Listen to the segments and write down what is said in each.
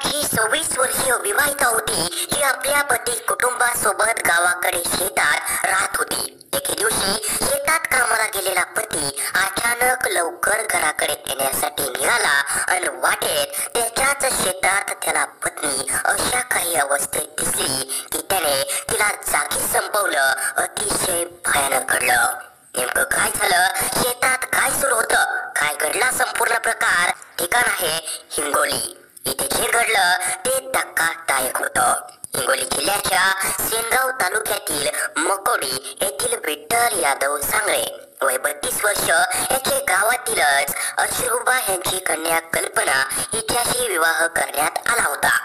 ही 26 वर्षीय विवाहिता होती जी आपल्या पती कुटुंबासोबत गावाकडे शेतात राहत होती। एके दिवशी शेतात कामाला गेलेला पती अचानक लवकर घराकडे येण्यासाठी निघाला आणि वाटेत त्याच्याच शेतात त्याला पत्नी अशा काही अवस्थेत दिसली की त्याने तिला जागी संपवलं। अतिशय भयानक घडलं। नेमकं काय झालं, शेतात काय सुरू होतं, काय घडला संपूर्ण प्रकार, ठिकाण आहे हिंगोली। इथे जे घडलं ते धक्कादायक होतं। हिंगोली जिल्ह्याच्या सेनगाव तालुक्यातील मकोडी येथील विठ्ठल यादव सांगळे वय 32 वर्ष याचे गावातीलच अश्रुबा यांची कन्या कल्पना हिच्याशी विवाह करण्यात आला होता।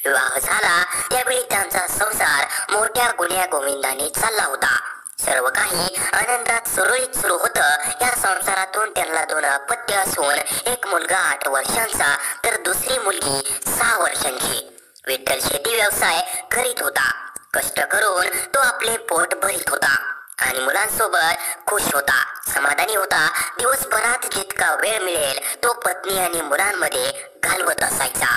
विवाह झाला त्यावेळी त्यांचा संसार मोठ्या गुण्या गोविंदाने चालला होता। सर्व काही आनंदात सुरळीत सुरू होतं। या संसारातून त्यांना 2 अपत्य असून एक मुलगा 8 वर्षांचा तर दुसरी मुलगी 6 वर्षांची। विठ्ठल शेती व्यवसाय करीत होता। कष्ट करून तो आपले पोट भरीत होता आणि मुलांसोबत खुश होता, समाधानी होता। दिवसभरात जितका वेळ मिळेल तो पत्नी आणि मुलांमध्ये घालवत असायचा।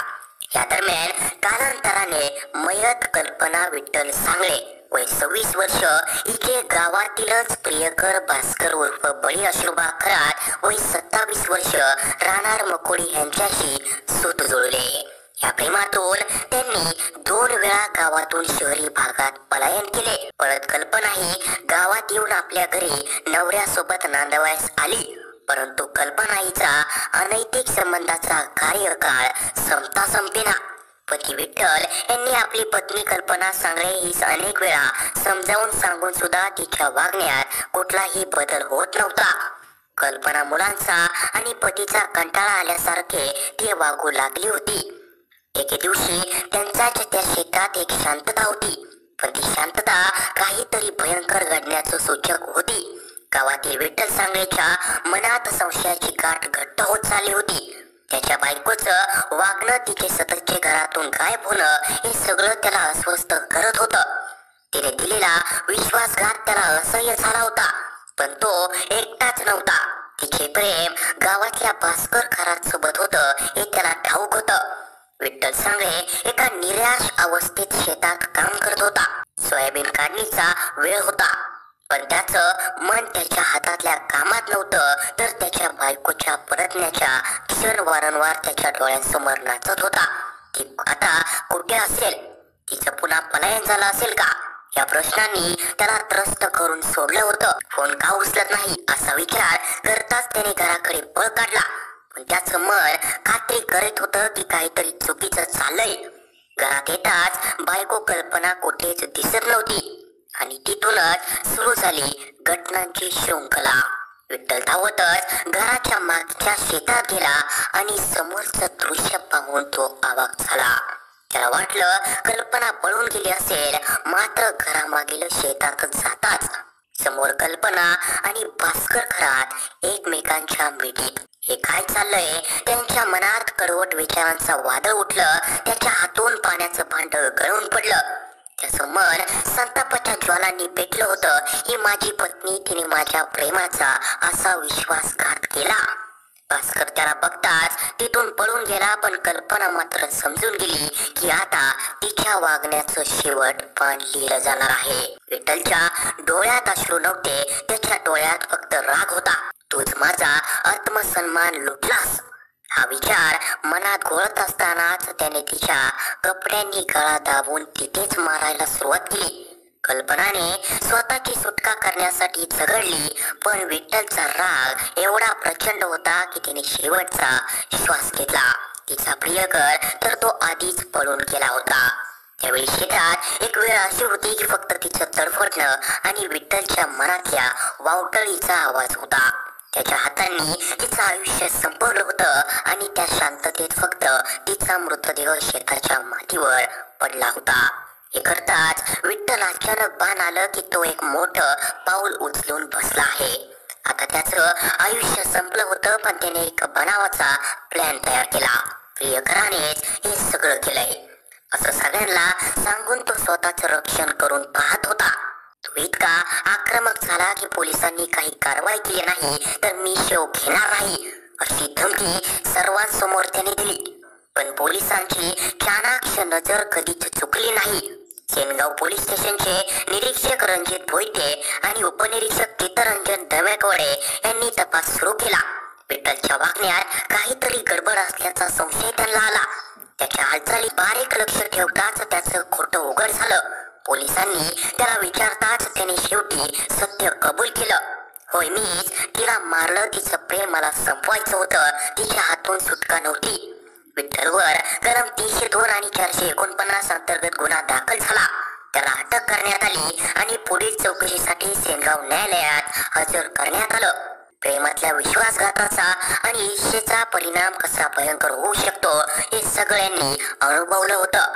या दरम्यान कालांतराने मयत कल्पना विठ्ठल सांगळे वय 26 वर्ष हिचे गावातीलच प्रियकर भास्कर उर्फ बळी अश्रुबा खरात वय 27 वर्ष राहणार मकोडी यांच्याशी सूत जुळले। या प्रेमातून त्यांनी 2 वेळा गावातून शहरी भागात पलायन केले। परत कल्पना ही गावात येऊन आपल्या घरी नवऱ्यासोबत नांदवायस आली, परंतु कल्पना हिचा अनैतिक संबंधाचा कार्यकाळ संपता संपेना। पती विठ्ठल यांनी आपली पत्नी कल्पना सांगळे ही अनेक वेळा समजावून सांगून सुद्धा तिच्या वागण्यात कुठलाही बदल होत नव्हता। कल्पना मुलांचा आणि पतीचा कंटाळा आल्यासारखे ती वागू लागली होती। एके दिवशी त्यांच्याच त्या शेतात एक शांतता होती, पण ती शांतता काहीतरी भयंकर घडण्याचं सूचक होती। गावातील विठ्ठल सांगळेच्या मनात संशयाची गाठ घट्ट होत चालली होती। त्याच्या बायकोचं वागणं, तिचे सततचे घरातून गायब होणं हे सगळं त्याला अस्वस्थ करत होतं। तिने दिलेला विश्वासघात त्याला असह्य झाला होता, पण तो एकटाच नव्हता। तिचे प्रेम गावातल्या भास्कर खरात सोबत होतं हे त्याला ठाऊक होतं। विठ्ठल सांगळे एका निराश अवस्थेत शेतात काम करत होता। सोयाबीन काढणीचा वेळ होता, पण त्याचं मन त्याच्या हातातल्या कामात नव्हतं, तर त्याच्या बायकोच्या परतण्याच्या क्षण वारंवार त्याच्या डोळ्यासमोर नाचत होता। ती आता कुठे असेल, तिचं पुन्हा पलायन झालं असेल का, या प्रश्नांनी त्याला त्रस्त करून सोडलं होतं। फोन का उचलत नाही असा विचार करताच त्याने घराकडे पळ काढला, पण त्याचं मन खात्री करत होतं की काहीतरी चुकीचं चाललंय। घरात येताच बायको कल्पना कुठेच दिसत नव्हती आणि तिथूनच सुरू झाली घटनांची शृंखला। विठ्ठल धावतच घराच्या मागच्या शेतात गेला आणि समोरचं दृश्य पाहून तो अवाक झाला। त्याला वाटलं कल्पना पळून गेली असेल, मात्र घरामागील शेतातच जाताच समोर कल्पना आणि भास्कर खरात एकमेकांच्या मिठीत। हे काय चाललंय, त्यांच्या मनात कडवट विचारांचा वादळ उठलं। त्याच्या हातून पाण्याचं भांड गळून पडलं। त्याचं मन संतापाच्या ज्वालांनी पेटलं होतं। ही माझी पत्नी, तिने माझ्या प्रेमाचा असा विश्वासघात केला। भास्कर त्याला बघताच तिथून पळून गेला, पण कल्पना मात्र समजून गेली की आता तिच्या वागण्याचं शेवट पान लिहिलं जाणार आहे। विठ्ठलच्या डोळ्यात अश्रू नव्हते, त्याच्या डोळ्यात फक्त राग होता। तूच माझा आत्मसन्मान लुटलास, हा विचार मनात घोळत असतानाच त्याने तिच्या कपड्यांनी गळा दाबून तिथेच मारायला सुरुवात केली। कल्पनाने स्वतःची सुटका करण्यासाठी झगडली, पण विठ्ठलचा राग एवढा प्रचंड होता की तिने शेवटचा श्वास घेतला। तिचा प्रियकर तर तो आधीच पळून गेला होता। त्यावेळी शेतात एक वेळ अशी होती की फक्त तिचं तडफडणं आणि विठ्ठलच्या मनातल्या वावटळीचा आवाज होता। त्याच्या हातांनी तिचं आयुष्य संपवलं होतं आणि त्या शांततेत फक्त तिचा मृतदेह शेताच्या मातीवर पडला होता। हे करताच विठ्ठल अचानक भान आलं की तो एक मोठं पाऊल उचलून बसला आहे। आता त्याचं आयुष्य संपलं होतं, पण त्याने एक बनावाचा प्लॅन तयार केला। प्रियकरानेच हे सगळं केलंय असं सगळ्यांना सांगून तो स्वतःचं रक्षण करून पाहत होता। तो इतका आक्रमक झाला की पोलिसांनी काही कारवाई केली नाही तर मी शव घेणार नाही अशी धमकी सर्वांसमोर त्याने दिली। पण पोलिसांची चाणाक्ष नजर कधीच चुकली नाही. सेनगाव पोलीस स्टेशनचे निरीक्षक रणजित भोईटे आणि उपनिरीक्षक चित्तरंजन दवेकवडे यांनी तपास सुरू केला. विठ्ठलच्या वागण्यात काहीतरी गडबड असल्याचा संशय त्यांना आला. त्याच्या हालचाली बारीक लक्ष ठेवताच त्याचं खोटं उघड झालं. पोलिसांनी त्याला विचारताच त्याने शेवटी सत्य कबूल केलं. होय, मीच तिला मारलं. तिचं प्रेम मला संपवायचं होतं. तिच्या हातून सुटका नव्हती. विठ्ठलवर कलम 302 आणि 449 अंतर्गत गुन्हा दाखल झाला. त्याला अटक करण्यात आली आणि पुढील चौकशीसाठी सेनगाव न्यायालयात हजर करण्यात आलं. प्रेमातल्या विश्वासघाताचा आणि ईर्ष्येचा परिणाम कसा भयंकर होऊ शकतो हे सगळ्यांनी अनुभवलं होतं.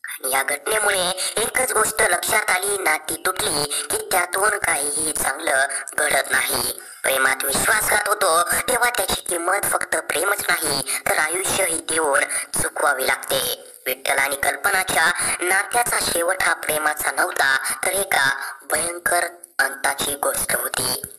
आणि या घटनेमुळे एकच गोष्ट लक्षात आली, नाती तुटली की त्यातून काहीही चांगलं घडत नाही. प्रेमात विश्वासघात होतो तेव्हा त्याची किंमत फक्त प्रेमच नाही तर आयुष्यही देऊन चुकवावी लागते. विठ्ठल आणि कल्पनाच्या नात्याचा शेवट हा प्रेमाचा नव्हता तर एका भयंकर अंताची गोष्ट होती.